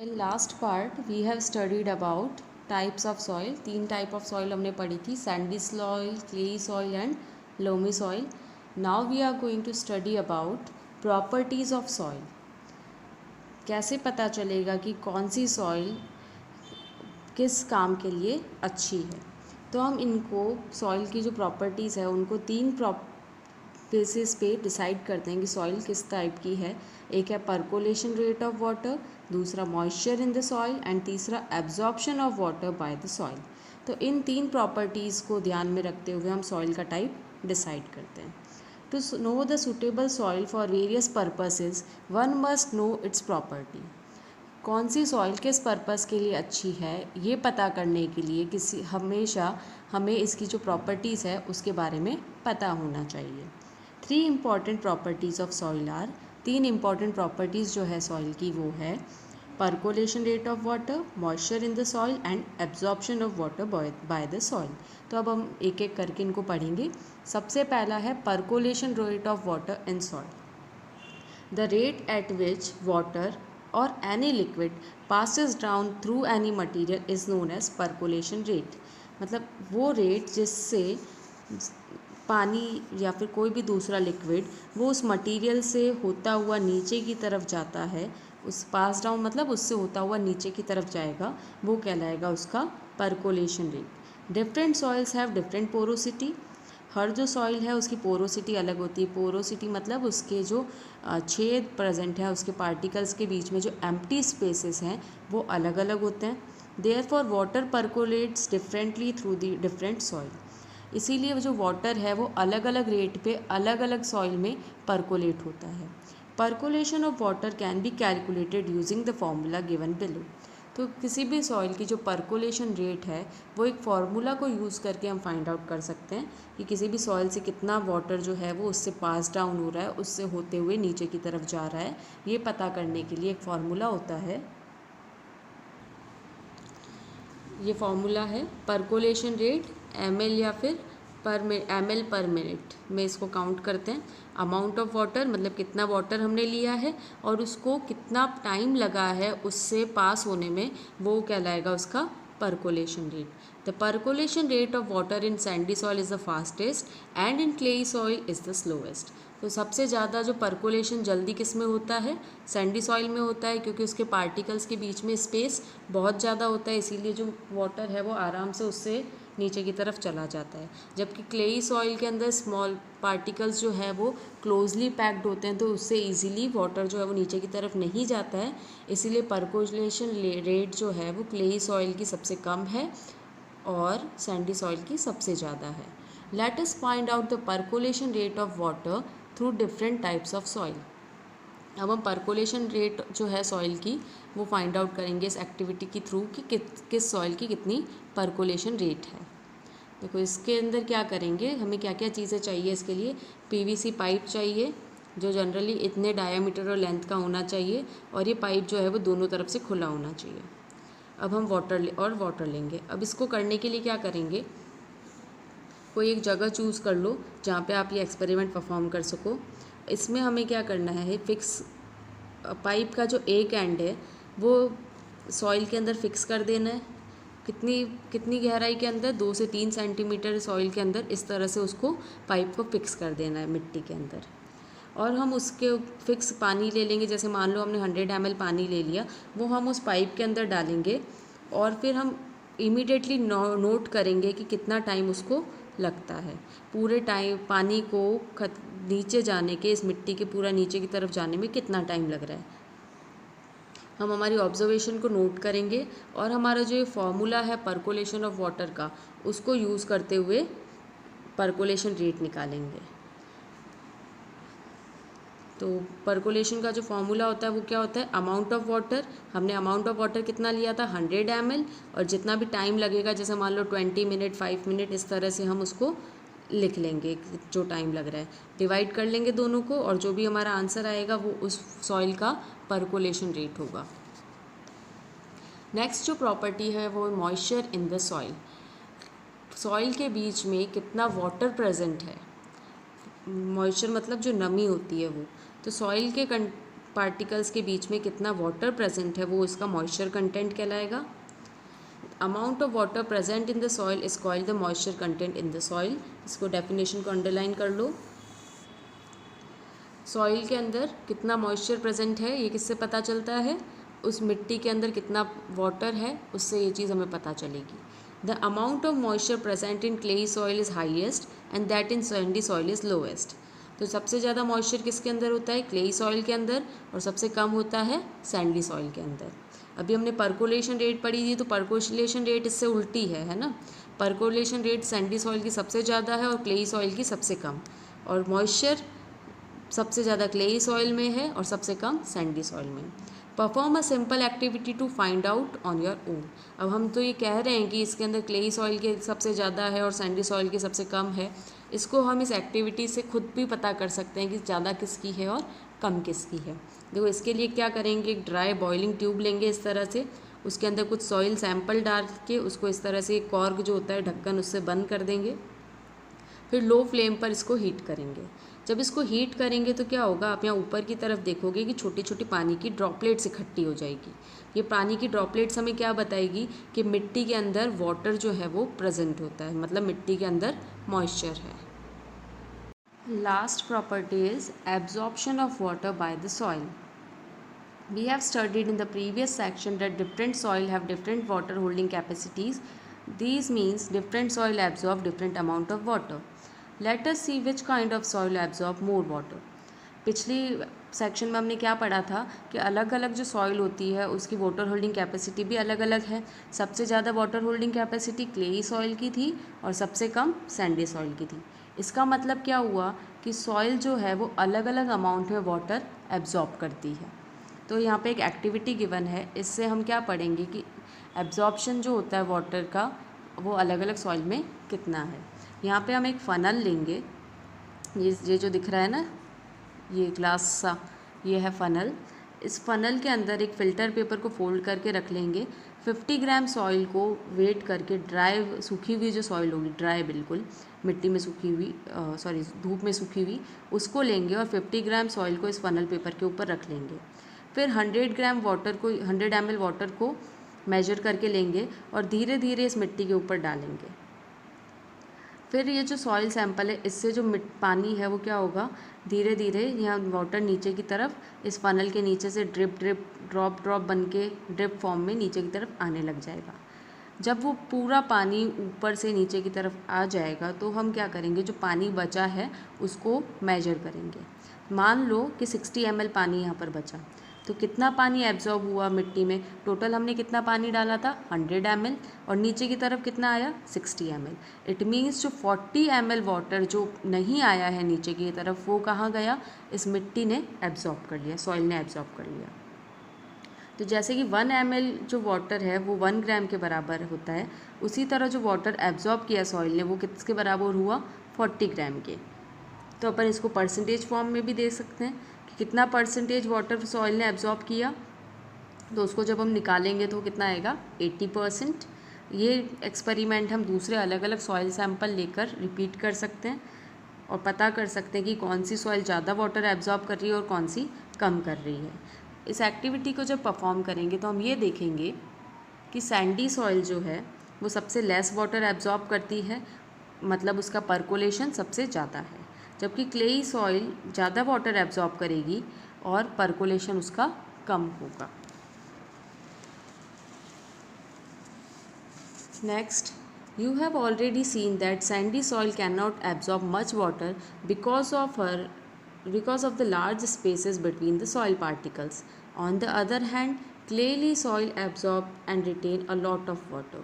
In last part we have studied about types of soil. तीन type of soil हमने पढ़ी थी, sandy soil, clayey soil and loamy soil. Now we are going to study about properties of soil. कैसे पता चलेगा कि कौन सी सॉइल किस काम के लिए अच्छी है. तो हम इनको सॉइल की जो प्रॉपर्टीज़ है उनको तीन बेसिस पे डिसाइड करते हैं कि सॉइल किस टाइप की है. एक है परकोलेशन रेट ऑफ वाटर, दूसरा moisture in the soil and तीसरा absorption of water by the soil. तो इन तीन प्रॉपर्टीज़ को ध्यान में रखते हुए हम सॉइल का टाइप डिसाइड करते हैं. To know the suitable soil for various purposes one must know its property. कौन सी सॉइल किस पर्पस के लिए अच्छी है ये पता करने के लिए हमेशा हमें इसकी जो प्रॉपर्टीज़ है उसके बारे में पता होना चाहिए. Three important properties of soil are. तीन इम्पॉर्टेंट प्रॉपर्टीज़ जो है सॉइल की वो है percolation rate of water, moisture in the soil and absorption of water by the soil. तो अब हम एक एक करके इनको पढ़ेंगे. सबसे पहला है percolation rate of water in soil. The rate at which water or any liquid passes down through any material is known as percolation rate. मतलब वो रेट जिससे पानी या फिर कोई भी दूसरा लिक्विड वो उस मटेरियल से होता हुआ नीचे की तरफ जाता है, उस पास डाउन मतलब उससे होता हुआ नीचे की तरफ जाएगा, वो कहलाएगा उसका percolation rate. Different soils have different porosity. हर जो सॉइल है उसकी पोरोसिटी अलग होती है. पोरोसिटी मतलब उसके जो छेद प्रेजेंट है उसके पार्टिकल्स के बीच में जो एम्प्टी स्पेसेस हैं वो अलग अलग होते हैं. Therefore water percolates differently through the different soil. इसीलिए जो वाटर है वो अलग अलग रेट पे अलग अलग सॉइल में परकोलेट होता है. Percolation of water can be calculated using the formula given below. तो किसी भी सॉइल की जो परकोलेशन रेट है वो एक फार्मूला को यूज़ करके हम फाइंड आउट कर सकते हैं कि किसी भी सॉइल से कितना वाटर जो है वो उससे पास डाउन हो रहा है, उससे होते हुए नीचे की तरफ जा रहा है. ये पता करने के लिए एक फार्मूला होता है. ये फार्मूला है परकोलेशन रेट ml या फिर ml पर मिनट में इसको काउंट करते हैं. अमाउंट ऑफ वाटर मतलब कितना वाटर हमने लिया है और उसको कितना टाइम लगा है उससे पास होने में, वो कहलाएगा उसका percolation rate. The percolation rate of water in Sandy soil is the fastest and in clayey soil is the slowest. तो सबसे ज़्यादा जो परकोलेशन जल्दी किस में होता है, सैंडी सॉइल में होता है, क्योंकि उसके पार्टिकल्स के बीच में स्पेस बहुत ज़्यादा होता है, इसीलिए जो वाटर है वो आराम से उससे नीचे की तरफ चला जाता है. जबकि क्लेई सॉइल के अंदर स्मॉल पार्टिकल्स जो है वो क्लोजली पैक्ड होते हैं, तो उससे इजीली वाटर जो है वो नीचे की तरफ नहीं जाता है. इसीलिए परकोलेशन रेट जो है वो क्लेई सॉइल की सबसे कम है और सैंडी सॉइल की सबसे ज़्यादा है. Let us find out the percolation rate of water through different types of soil. अब हम परकोलेशन रेट जो है सॉइल की वो फाइंड आउट करेंगे इस एक्टिविटी के थ्रू कि किस सॉइल की कितनी परकोलेशन रेट है. देखो इसके अंदर क्या करेंगे, हमें क्या क्या चीज़ें चाहिए इसके लिए. पीवीसी पाइप चाहिए जो जनरली इतने डायामीटर और लेंथ का होना चाहिए, और ये पाइप जो है वो दोनों तरफ से खुला होना चाहिए. अब हम वाटर लेंगे. अब इसको करने के लिए क्या करेंगे, कोई एक जगह चूज़ कर लो जहाँ पे आप ये एक्सपेरिमेंट परफॉर्म कर सको. इसमें हमें क्या करना है, फिक्स पाइप का जो एक एंड है वो सॉइल के अंदर फिक्स कर देना है. कितनी कितनी गहराई के अंदर, 2 से 3 सेंटीमीटर सॉइल के अंदर इस तरह से उसको पाइप को फिक्स कर देना है मिट्टी के अंदर. और हम उसके फिक्स पानी ले लेंगे. जैसे मान लो हमने 100 ml पानी ले लिया, वो हम उस पाइप के अंदर डालेंगे और फिर हम इमीडिएटली नोट करेंगे कि कितना टाइम उसको लगता है. पूरे टाइम पानी को नीचे जाने के, इस मिट्टी के पूरा नीचे की तरफ जाने में कितना टाइम लग रहा है, हम हमारी ऑब्जर्वेशन को नोट करेंगे. और हमारा जो ये फॉर्मूला है परकोलेशन ऑफ वाटर का, उसको यूज़ करते हुए परकोलेशन रेट निकालेंगे. तो परकोलेशन का जो फॉर्मूला होता है वो क्या होता है, अमाउंट ऑफ वाटर. हमने अमाउंट ऑफ वाटर कितना लिया था, 100 ml, और जितना भी टाइम लगेगा, जैसे मान लो 20 मिनट 5 मिनट, इस तरह से हम उसको लिख लेंगे जो टाइम लग रहा है. डिवाइड कर लेंगे दोनों को और जो भी हमारा आंसर आएगा वो उस सॉइल का परकोलेशन रेट होगा. नेक्स्ट जो प्रॉपर्टी है वो moisture in the soil. Soil के बीच में कितना वाटर प्रेजेंट है. मॉइस्चर मतलब जो नमी होती है वो. तो सॉइल के पार्टिकल्स के बीच में कितना वाटर प्रेजेंट है वो इसका मॉइस्चर कंटेंट कहलाएगा। Amount of water present in the soil is called the moisture content in the soil. इसको डेफिनेशन को अंडरलाइन कर लो। सॉइल के अंदर कितना मॉइस्चर प्रेजेंट है ये किससे पता चलता है, उस मिट्टी के अंदर कितना वाटर है उससे ये चीज़ हमें पता चलेगी। The amount of moisture present in clayey soil is highest and that in Sandy soil is lowest. तो सबसे ज़्यादा मॉइस्चर किसके अंदर होता है, क्लेई सॉइल के अंदर, और सबसे कम होता है सैंडी सॉइल के अंदर। अभी हमने परकोलेशन रेट पढ़ी थी, तो परकोलेशन रेट इससे उल्टी है ना। परकोलेशन रेट सैंडी सॉइल की सबसे ज़्यादा है और क्लेई सॉइल की सबसे कम, और मॉइस्चर सबसे ज़्यादा क्लेई सॉइल में है और सबसे कम सैंडी सॉइल में। Perform a simple activity to find out on your own. अब हम तो ये कह रहे हैं कि इसके अंदर क्लेई सॉइल के सबसे ज़्यादा है और सैंडी सॉइल की सबसे कम है, इसको हम इस एक्टिविटी से खुद भी पता कर सकते हैं कि ज़्यादा किसकी है और कम किसकी है। देखो इसके लिए क्या करेंगे, एक ड्राई बॉइलिंग ट्यूब लेंगे इस तरह से, उसके अंदर कुछ सॉइल सैंपल डाल के उसको इस तरह से कॉर्क जो होता है ढक्कन उससे बंद कर देंगे। फिर लो फ्लेम पर इसको हीट करेंगे। जब इसको हीट करेंगे तो क्या होगा, आप यहाँ ऊपर की तरफ देखोगे कि छोटी छोटी पानी की ड्रॉपलेट्स इकट्ठी हो जाएगी। ये पानी की ड्रॉपलेट्स हमें क्या बताएगी कि मिट्टी के अंदर वाटर जो है वो प्रेजेंट होता है, मतलब मिट्टी के अंदर मॉइस्चर है। Last property is absorption of water by the soil. We have studied in the previous section that different soil have different water holding capacities. These means different soil absorb different amount of water. Let us see which kind of soil absorb more water. पिछली section में हमने क्या पढ़ा था कि अलग अलग जो सॉइल होती है उसकी वाटर होल्डिंग कैपेसिटी भी अलग अलग है। सबसे ज़्यादा water holding capacity clayey soil की थी और सबसे कम सैंडी सॉइल की थी। इसका मतलब क्या हुआ कि सॉइल जो है वो अलग अलग अमाउंट में वाटर एब्जॉर्ब करती है। तो यहाँ पे एक एक्टिविटी गिवन है, इससे हम क्या पढ़ेंगे कि एब्जॉर्प्शन जो होता है वाटर का वो अलग अलग सॉइल में कितना है। यहाँ पे हम एक फ़नल लेंगे, ये जो दिख रहा है ना, ये ग्लास सा, ये है फ़नल। इस फ़नल के अंदर एक फ़िल्टर पेपर को फोल्ड करके रख लेंगे। 50 ग्राम सॉइल को वेट करके, ड्राई सूखी हुई जो सॉइल होगी, ड्राई बिल्कुल मिट्टी में सूखी हुई, धूप में सूखी हुई, उसको लेंगे और 50 ग्राम सॉइल को इस फ़नल पेपर के ऊपर रख लेंगे। फिर 100 ग्राम वाटर को, 100 ml वाटर को मेजर करके लेंगे और धीरे धीरे इस मिट्टी के ऊपर डालेंगे। फिर ये जो सॉइल सैंपल है इससे जो पानी है वो क्या होगा, धीरे धीरे यहाँ वाटर नीचे की तरफ इस फनल के नीचे से ड्रिप ड्रिप ड्रॉप ड्रॉप बन के ड्रिप फॉर्म में नीचे की तरफ आने लग जाएगा। जब वो पूरा पानी ऊपर से नीचे की तरफ आ जाएगा तो हम क्या करेंगे, जो पानी बचा है उसको मेजर करेंगे। मान लो कि 60 ml पानी यहाँ पर बचा, तो कितना पानी एब्जॉर्ब हुआ मिट्टी में, टोटल हमने कितना पानी डाला था 100 ml, और नीचे की तरफ कितना आया 60 ml। इट मीन्स जो 40 ml वाटर जो नहीं आया है नीचे की तरफ वो कहाँ गया, इस मिट्टी ने एब्जॉर्ब कर लिया, सॉइल ने एब्जॉर्ब कर लिया। तो जैसे कि 1 ml जो वाटर है वो 1 ग्राम के बराबर होता है, उसी तरह जो वाटर एब्जॉर्ब किया सॉइल ने वो किसके बराबर हुआ, 40 ग्राम के। तो अपन इसको परसेंटेज फॉर्म में भी दे सकते हैं कि कितना परसेंटेज वाटर सॉइल ने एब्जॉर्ब किया, तो उसको जब हम निकालेंगे तो कितना आएगा 80%। ये एक्सपेरिमेंट हम दूसरे अलग अलग सॉइल सैंपल लेकर रिपीट कर सकते हैं और पता कर सकते हैं कि कौन सी सॉइल ज़्यादा वाटर एब्जॉर्ब कर रही है और कौन सी कम कर रही है। इस एक्टिविटी को जब परफॉर्म करेंगे तो हम ये देखेंगे कि सैंडी सॉइल जो है वो सबसे लेस वाटर एब्जॉर्ब करती है, मतलब उसका परकोलेशन सबसे ज़्यादा है, जबकि क्लेई सॉइल ज़्यादा वाटर एब्जॉर्ब करेगी और परकोलेशन उसका कम होगा। Next, you have already seen that sandy soil cannot absorb much water because of the large spaces between the soil particles. On the other hand, clayey soil absorb and retain a lot of water.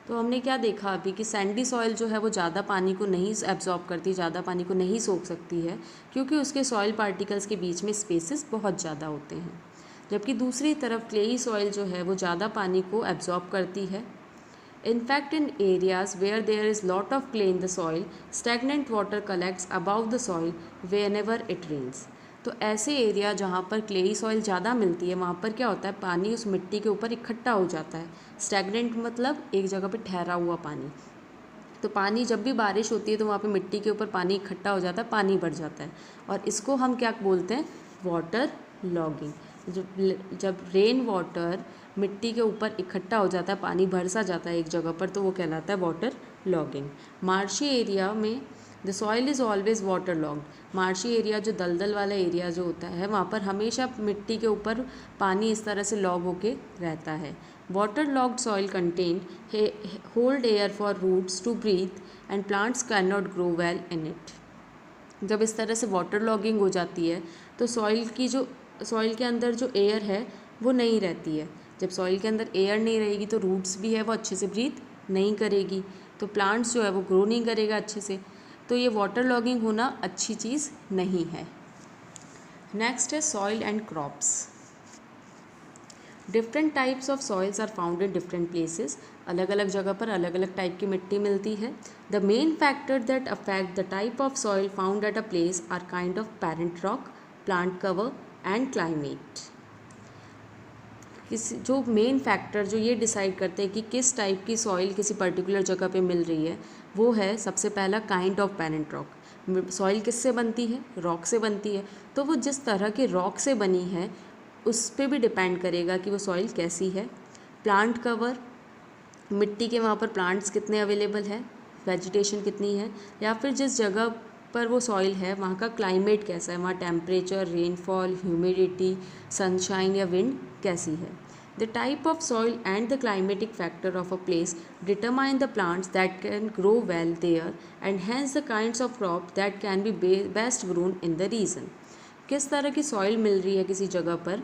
तो हमने क्या देखा अभी कि Sandy soil जो है वो ज़्यादा पानी को नहीं एब्जॉर्ब करती, ज़्यादा पानी को नहीं सोख सकती है, क्योंकि उसके सॉइल पार्टिकल्स के बीच में स्पेसेस बहुत ज़्यादा होते हैं। जबकि दूसरी तरफ क्लेई सॉइल जो है वो ज़्यादा पानी को एब्जॉर्ब करती है। In fact, in areas where there is lot of clay in the soil, stagnant water collects above the soil whenever it rains. तो ऐसे एरिया जहाँ पर क्लेई सॉइल ज़्यादा मिलती है वहाँ पर क्या होता है, पानी उस मिट्टी के ऊपर इकट्ठा हो जाता है। स्टैगनेंट मतलब एक जगह पे ठहरा हुआ पानी। तो पानी जब भी बारिश होती है तो वहाँ पे मिट्टी के ऊपर पानी इकट्ठा हो जाता है, पानी बढ़ जाता है, और इसको हम क्या बोलते हैं, वाटर लॉगिंग। जब रेन वाटर मिट्टी के ऊपर इकट्ठा हो जाता है, पानी भर सा जाता है एक जगह पर, तो वो कहलाता है वाटर लॉगिंग। मार्शी एरिया में the soil is always water logged. Marshy area जो दलदल वाला एरिया जो होता है, वहाँ पर हमेशा मिट्टी के ऊपर पानी इस तरह से लॉग होके रहता है। Water logged soil can't hold air for roots to breathe and plants can not grow well in it. जब इस तरह से वाटर लॉगिंग हो जाती है तो सॉइल के अंदर जो एयर है वो नहीं रहती है। जब सॉइल के अंदर एयर नहीं रहेगी तो रूट्स भी है वो अच्छे से ब्रीथ नहीं करेगी, तो प्लांट्स जो है वो ग्रो नहीं करेगा अच्छे से। तो ये वाटर लॉगिंग होना अच्छी चीज़ नहीं है। नेक्स्ट है soil and crops. Different types of soils are found in different places. अलग अलग जगह पर अलग अलग टाइप की मिट्टी मिलती है। The main factor that affect the type of soil found at a place are kind of parent rock, plant cover and climate. जो मेन फैक्टर जो ये डिसाइड करते हैं कि किस टाइप की सॉइल किसी पर्टिकुलर जगह पे मिल रही है, वो है सबसे पहला kind of parent rock. Soil किससे बनती है? रॉक से बनती है। तो वो जिस तरह के रॉक से बनी है उस पर भी डिपेंड करेगा कि वो सॉइल कैसी है। प्लांट कवर, मिट्टी के वहाँ पर प्लांट्स कितने अवेलेबल है, वेजिटेशन कितनी है, या फिर जिस जगह पर वो सॉइल है वहाँ का क्लाइमेट कैसा है, वहाँ टेम्परेचर, रेनफॉल, ह्यूमिडिटी, सनशाइन या विंड कैसी है। The type of soil and the climatic factor of a place determine the plants that can grow well there and hence the kinds of crop that can be best grown in the region. किस तरह की soil मिल रही है किसी जगह पर,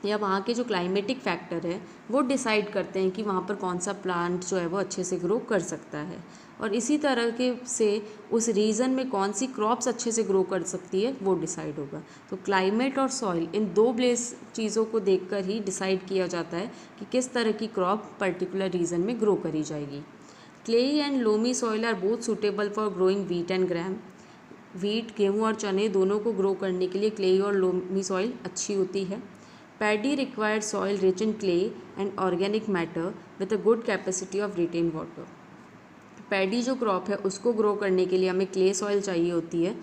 या वहाँ के जो क्लाइमेटिक फैक्टर है वो डिसाइड करते हैं कि वहाँ पर कौन सा प्लांट जो है वो अच्छे से ग्रो कर सकता है, और इसी तरह के से उस रीजन में कौन सी क्रॉप्स अच्छे से ग्रो कर सकती है वो डिसाइड होगा। तो क्लाइमेट और सॉइल, इन दो चीज़ों को देखकर ही डिसाइड किया जाता है कि किस तरह की क्रॉप पर्टिकुलर रीजन में ग्रो करी जाएगी। Clay and loamy soil are both suitable for growing wheat and gram. Wheat, गेहूँ और चने दोनों को ग्रो करने के लिए क्ले और लोमी सॉइल अच्छी होती है। Paddy requires soil rich in clay and organic matter with a good capacity of retain water. Paddy जो क्रॉप है उसको ग्रो करने के लिए हमें क्ले सॉइल चाहिए होती है,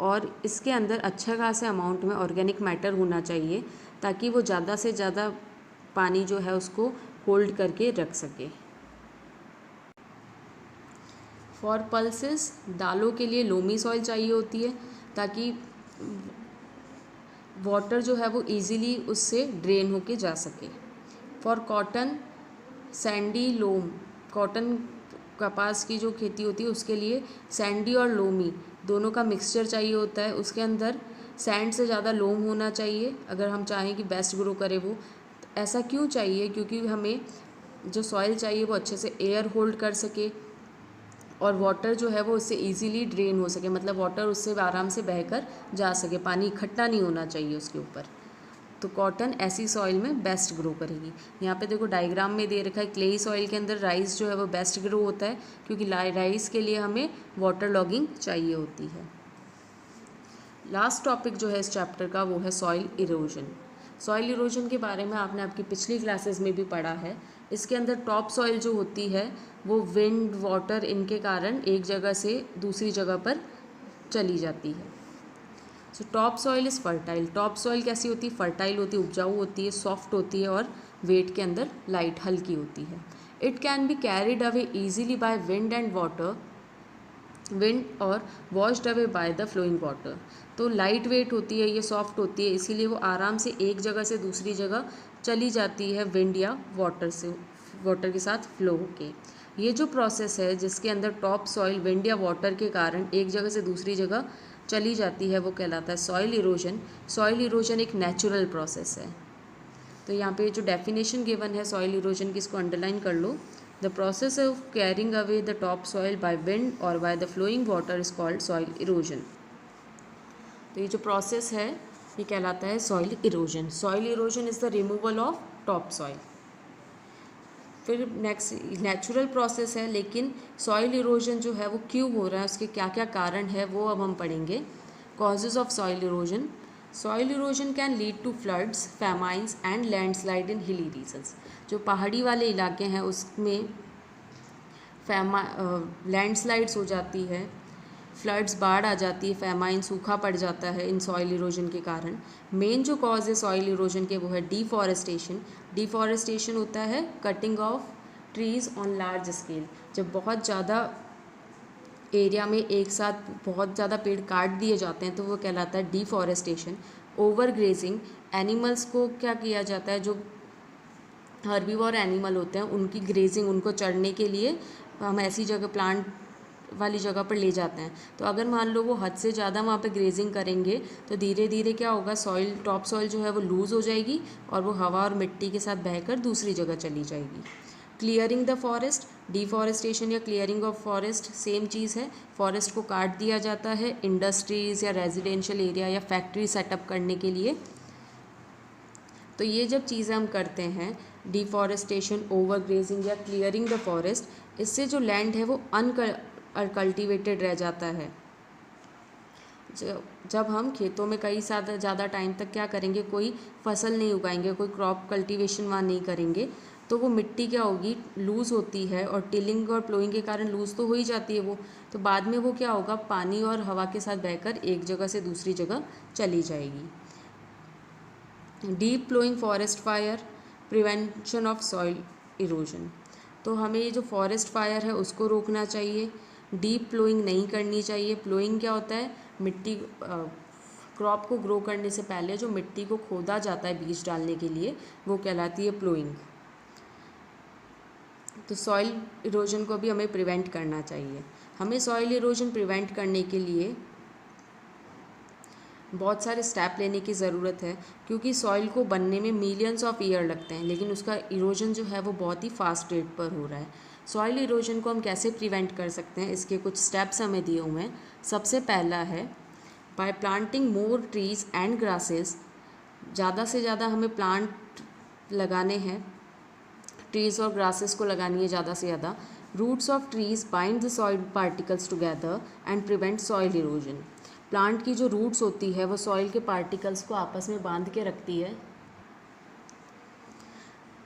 और इसके अंदर अच्छा खासा अमाउंट में ऑर्गेनिक मैटर होना चाहिए ताकि वो ज़्यादा से ज़्यादा पानी जो है उसको होल्ड करके रख सके। फॉर पल्सेस, दालों के लिए लोमी सॉइल चाहिए होती है ताकि वाटर जो है वो इजीली उससे ड्रेन होके जा सके। For cotton, sandy loam, cotton कपास की जो खेती होती है उसके लिए सैंडी और लोमी दोनों का मिक्सचर चाहिए होता है। उसके अंदर सैंड से ज़्यादा लोम होना चाहिए अगर हम चाहें कि बेस्ट ग्रो करे वो। ऐसा क्यों चाहिए? क्योंकि हमें जो सॉइल चाहिए वो अच्छे से एयर होल्ड कर सके और वाटर जो है वो उससे इजीली ड्रेन हो सके, मतलब वाटर उससे आराम से बहकर जा सके, पानी इकट्ठा नहीं होना चाहिए उसके ऊपर। तो कॉटन ऐसी सॉइल में बेस्ट ग्रो करेगी। यहाँ पे देखो डायग्राम में दे रखा है क्लेई सॉइल के अंदर राइस जो है वो बेस्ट ग्रो होता है क्योंकि राइस के लिए हमें वाटर लॉगिंग चाहिए होती है। लास्ट टॉपिक जो है इस चैप्टर का वो है सॉइल इरोजन। सॉइल इरोजन के बारे में आपने आपकी पिछली क्लासेस में भी पढ़ा है। इसके अंदर टॉप सॉइल जो होती है वो विंड, वाटर इनके कारण एक जगह से दूसरी जगह पर चली जाती है। So top soil is fertile. Top soil कैसी होती है? फर्टाइल होती है, उपजाऊ होती है, सॉफ्ट होती है और वेट के अंदर लाइट, हल्की होती है। It can be carried away easily by wind and water, wind और washed away by the flowing water. तो लाइट वेट होती है, ये सॉफ्ट होती है, इसीलिए वो आराम से एक जगह से दूसरी जगह चली जाती है विंड या वाटर के साथ फ्लो होके। ये जो प्रोसेस है जिसके अंदर टॉप सॉइल विंड या वाटर के कारण एक जगह से दूसरी जगह चली जाती है वो कहलाता है सॉइल इरोजन। सॉइल इरोजन एक नेचुरल प्रोसेस है। तो यहाँ पे जो डेफिनेशन गिवन है सॉइल इरोजन की, इसको अंडरलाइन कर लो। The process of carrying away the top soil by wind और by the flowing water is called soil erosion. तो ये जो प्रोसेस है ये कहलाता है soil erosion. Soil erosion is the removal of top soil. फिर नेक्स्ट नेचुरल प्रोसेस है, लेकिन सॉइल इरोजन जो है वो क्यों हो रहा है, उसके क्या क्या कारण है वो अब हम पढ़ेंगे। Causes of soil erosion. Soil erosion can lead to floods, famines and landslide in hilly regions. जो पहाड़ी वाले इलाके हैं उसमें लैंडस्लाइड्स हो जाती है, फ्लड्स, बाढ़ आ जाती है, फेमाइन, सूखा पड़ जाता है इन सॉइल इरोजन के कारण। मेन जो कॉज है सॉइल इरोजन के वो है डिफॉरेस्टेशन। डिफॉरेस्टेशन होता है cutting of trees on large scale. जब बहुत ज़्यादा एरिया में एक साथ बहुत ज़्यादा पेड़ काट दिए जाते हैं तो वो कहलाता है डिफॉरेस्टेशन। ओवर ग्रेजिंग, एनिमल्स को क्या किया जाता है, जो हर्बीवोर एनिमल होते हैं उनकी ग्रेजिंग, उनको चढ़ने के लिए हम ऐसी जगह, प्लांट वाली जगह पर ले जाते हैं। तो अगर मान लो वो हद से ज़्यादा वहाँ पे ग्रेजिंग करेंगे तो धीरे धीरे क्या होगा, सॉइल, टॉप सॉइल जो है वो लूज़ हो जाएगी और वो हवा और मिट्टी के साथ बहकर दूसरी जगह चली जाएगी। क्लियरिंग द फॉरेस्ट, डिफॉरेस्टेशन या क्लियरिंग ऑफ फॉरेस्ट सेम चीज़ है। फॉरेस्ट को काट दिया जाता है इंडस्ट्रीज़ या रेजिडेंशियल एरिया या फैक्ट्री सेटअप करने के लिए। तो ये जब चीज़ें हम करते हैं, डिफॉरेस्टेशन, ओवर ग्रेजिंग या क्लियरिंग द फॉरेस्ट, इससे जो लैंड है वो अनकल्टिवेटेड रह जाता है। जब हम खेतों में कई साल ज़्यादा टाइम तक क्या करेंगे, कोई फसल नहीं उगाएंगे, कोई क्रॉप कल्टीवेशन वहाँ नहीं करेंगे, तो वो मिट्टी क्या होगी, लूज़ होती है, और टिलिंग और प्लोइंग के कारण लूज़ तो हो ही जाती है वो, तो बाद में वो क्या होगा, पानी और हवा के साथ बहकर एक जगह से दूसरी जगह चली जाएगी। Deep ploughing forest fire, prevention of soil erosion. तो हमें ये जो फॉरेस्ट फायर है उसको रोकना चाहिए, डीप प्लोइंग नहीं करनी चाहिए। प्लोइंग क्या होता है, मिट्टी, क्रॉप को ग्रो करने से पहले जो मिट्टी को खोदा जाता है बीज डालने के लिए, वो कहलाती है प्लोइंग। तो सॉइल इरोजन को भी हमें प्रिवेंट करना चाहिए। हमें सॉइल इरोजन प्रिवेंट करने के लिए बहुत सारे स्टेप लेने की ज़रूरत है, क्योंकि सॉइल को बनने में मिलियंस ऑफ ईयर लगते हैं, लेकिन उसका इरोजन जो है वो बहुत ही फास्ट रेट पर हो रहा है। सॉइल इरोजन को हम कैसे प्रिवेंट कर सकते हैं, इसके कुछ स्टेप्स हमें दिए हुए हैं। सबसे पहला है bye planting more trees and grasses. ज़्यादा से ज़्यादा हमें प्लांट लगाने हैं, ट्रीज़ और ग्रासेस को लगानी है ज़्यादा से ज़्यादा। Roots of trees bind the soil particles together and prevent soil erosion. Plant की जो रूट्स होती है वो सॉइल के पार्टिकल्स को आपस में बांध के रखती है।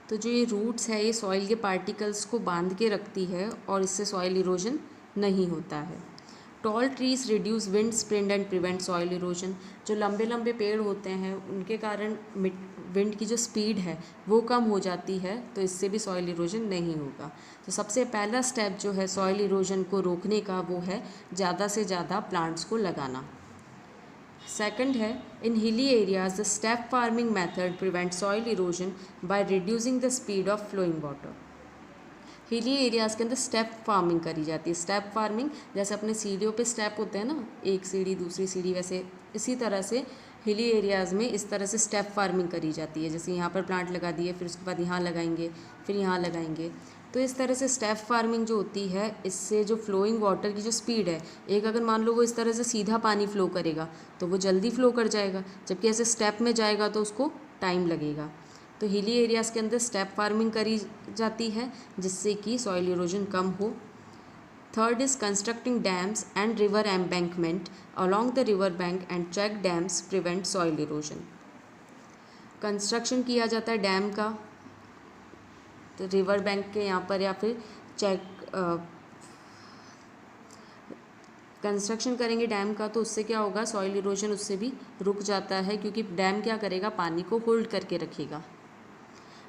तो जो ये रूट्स है ये सॉइल के पार्टिकल्स को बांध के रखती है और इससे सॉइल इरोजन नहीं होता है। Tall trees reduce wind sprint and prevent soil erosion. जो लंबे लंबे पेड़ होते हैं उनके कारण विंड की जो स्पीड है वो कम हो जाती है, तो इससे भी सॉइल इरोजन नहीं होगा। तो सबसे पहला स्टेप जो है सॉइल इरोजन को रोकने का वो है ज़्यादा से ज़्यादा प्लांट्स को लगाना। सेकंड है, in hilly areas the step farming method prevent soil erosion by reducing the speed of flowing water. Hilly areas के अंदर स्टेप फार्मिंग करी जाती है। स्टेप फार्मिंग जैसे अपने सीढ़ियों पे स्टेप होते हैं ना, एक सीढ़ी दूसरी सीढ़ी, वैसे इसी तरह से हिली एरियाज़ में इस तरह से स्टेप फार्मिंग करी जाती है। जैसे यहाँ पर प्लांट लगा दिए, फिर उसके बाद यहाँ लगाएंगे, फिर यहाँ लगाएंगे। तो इस तरह से स्टेप फार्मिंग जो होती है, इससे जो फ्लोइंग वाटर की जो स्पीड है, एक अगर मान लो वो इस तरह से सीधा पानी फ्लो करेगा तो वो जल्दी फ्लो कर जाएगा, जबकि ऐसे स्टेप में जाएगा तो उसको टाइम लगेगा। तो हिली एरियाज़ के अंदर स्टेप फार्मिंग करी जाती है जिससे कि सॉइल इरोजन कम हो। Third is constructing dams and river embankment along the river bank and check dams prevent soil erosion. Construction किया जाता है डैम का, तो रिवर बैंक के यहाँ पर, या फिर कंस्ट्रक्शन करेंगे डैम का, तो उससे क्या होगा, सॉइल इरोजन उससे भी रुक जाता है, क्योंकि डैम क्या करेगा, पानी को होल्ड करके रखेगा।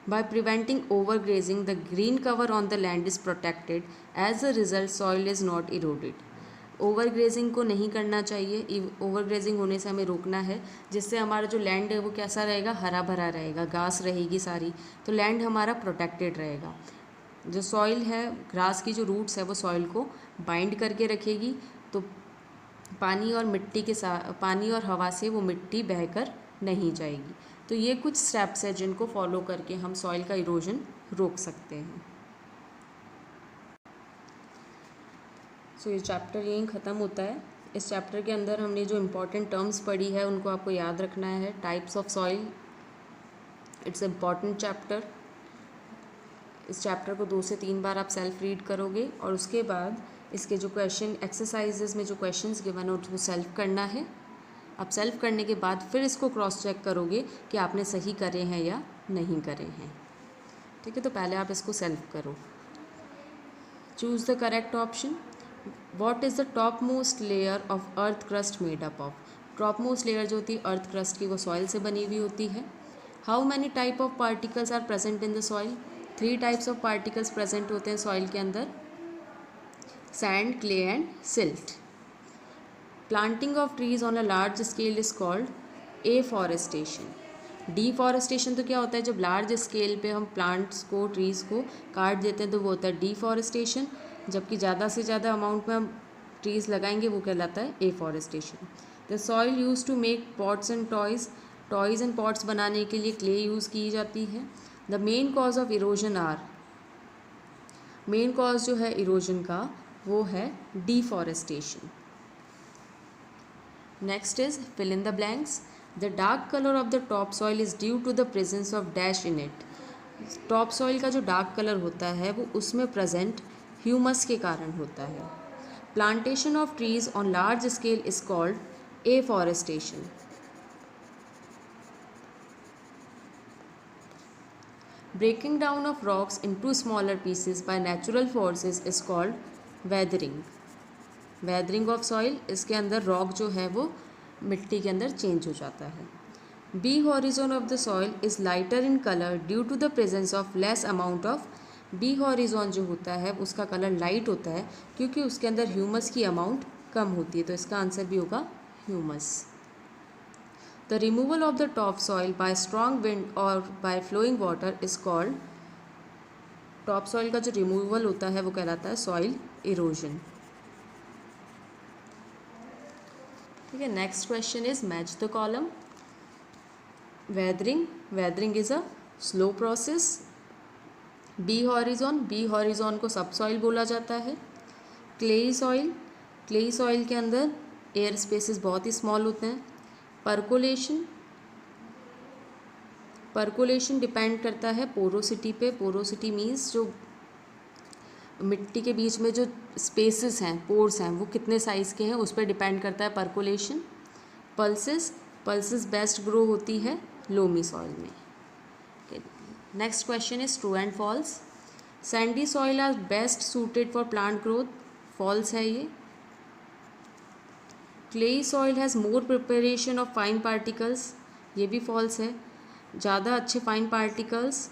By preventing overgrazing, the green cover on the land is protected. As a result, soil is not eroded. Overgrazing को नहीं करना चाहिए। ओवरग्रेजिंग होने से हमें रोकना है, जिससे हमारा जो लैंड है वो कैसा रहेगा, हरा भरा रहेगा, घास रहेगी सारी, तो लैंड हमारा प्रोटेक्टेड रहेगा। जो सॉइल है, ग्रास की जो रूट्स है वो सॉइल को बाइंड करके रखेगी, तो पानी और मिट्टी के साथ, पानी और हवा से वो मिट्टी बहकर नहीं जाएगी। तो ये कुछ स्टेप्स हैं जिनको फॉलो करके हम सॉइल का इरोजन रोक सकते हैं। सो ये चैप्टर यहीं ख़त्म होता है। इस चैप्टर के अंदर हमने जो इम्पॉर्टेंट टर्म्स पढ़ी है उनको आपको याद रखना है। Types of soil, it's important chapter. इस चैप्टर को 2 से 3 बार आप सेल्फ रीड करोगे और उसके बाद इसके जो क्वेश्चन एक्सरसाइजेज में जो क्वेश्चंस गिवन है उसको सेल्फ करना है। आप सेल्फ करने के बाद फिर इसको क्रॉस चेक करोगे कि आपने सही करे हैं या नहीं करे हैं। ठीक है, तो पहले आप इसको सेल्फ करो। Choose the correct option. What is the top most layer of earth crust made up of? Top most layer जो होती है अर्थ क्रस्ट की वो सॉइल से बनी हुई होती है. How many type of particles are present in the soil? 3 types of particles present होते हैं सॉइल के अंदर, sand, clay and silt. Planting of trees on a large scale is called afforestation. Deforestation तो क्या होता है, जब लार्ज स्केल पे हम प्लांट्स को, ट्रीज़ को काट देते हैं तो वो होता है डिफॉरेस्टेशन. जबकि ज़्यादा से ज़्यादा अमाउंट में हम ट्रीज़ लगाएंगे वो कहलाता है afforestation. The soil use to make pots and toys and pots बनाने के लिए क्ले यूज़ की जाती है. The main cause of erosion are, main cause जो है इरोजन का वो है deforestation. Next is fill in the blanks. The dark colour of the top soil is due to the presence of dash in it. Top soil का जो dark colour होता है वो उसमें प्रेजेंट ह्यूमस के कारण होता है. Plantation of trees on large scale is called afforestation. Breaking down of rocks into smaller pieces by natural forces is called weathering. Weathering of soil, इसके अंदर रॉक जो है वो मिट्टी के अंदर चेंज हो जाता है. B horizon of the soil is lighter in colour due to the presence of less amount of. B horizon जो होता है उसका कलर लाइट होता है क्योंकि उसके अंदर ह्यूमस की अमाउंट कम होती है, तो इसका आंसर भी होगा humus. The removal of the top soil by strong wind और by flowing water is called. Top soil का जो रिमूवल होता है वो कहलाता है सॉइल इरोजन. ठीक है, next question is match the column. Weathering is a slow process. B horizon को सब सॉइल बोला जाता है. क्लेई सॉइल के अंदर एयर स्पेसेस बहुत ही स्मॉल होते हैं. परकोलेशन डिपेंड करता है पोरोसिटी पे. पोरोसिटी मीन्स जो मिट्टी के बीच में जो स्पेसेस हैं, पोर्स हैं, वो कितने साइज़ के हैं उस पर डिपेंड करता है परकोलेशन. पल्सेस बेस्ट ग्रो होती है लोमी सॉइल में. Next question is true and false. Sandy soil are best suited for plant growth. False है ये. Clayey soil has more preparation of fine particles. ये भी फॉल्स है. ज़्यादा अच्छे फाइन पार्टिकल्स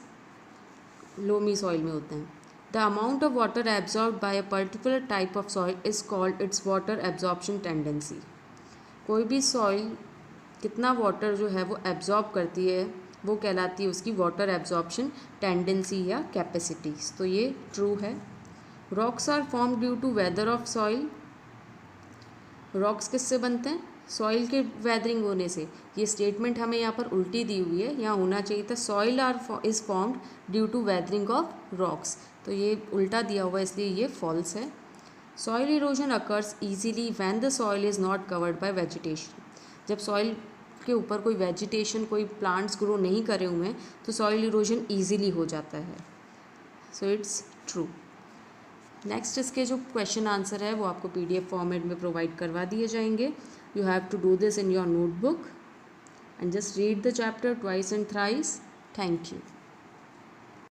लोमी सॉइल में होते हैं. The amount of water absorbed by a particular type of soil is called its water absorption tendency. कोई भी सॉइल कितना वाटर जो है वो एब्जॉर्ब करती है वो कहलाती है उसकी वाटर एब्जॉर्प्शन टेंडेंसी या कैपेसिटी. तो ये ट्रू है. Rocks are form due to weather of soil. Rocks किससे बनते हैं? सॉइल के वेदरिंग होने से. ये स्टेटमेंट हमें यहाँ पर उल्टी दी हुई है, यहाँ होना चाहिए था soil is formed due to weathering of rocks. तो ये उल्टा दिया हुआ है इसलिए ये फॉल्स है. Soil erosion occurs easily when the soil is not covered by vegetation. जब सॉइल के ऊपर कोई वेजिटेशन, कोई प्लांट्स ग्रो नहीं करे हुए हैं तो सॉइल इरोजन ईजीली हो जाता है. So it's true. नेक्स्ट इसके जो क्वेश्चन आंसर है वो आपको PDF फॉर्मेट में प्रोवाइड करवा दिए जाएंगे. You have to do this in your notebook and just read the chapter twice and thrice. Thank you.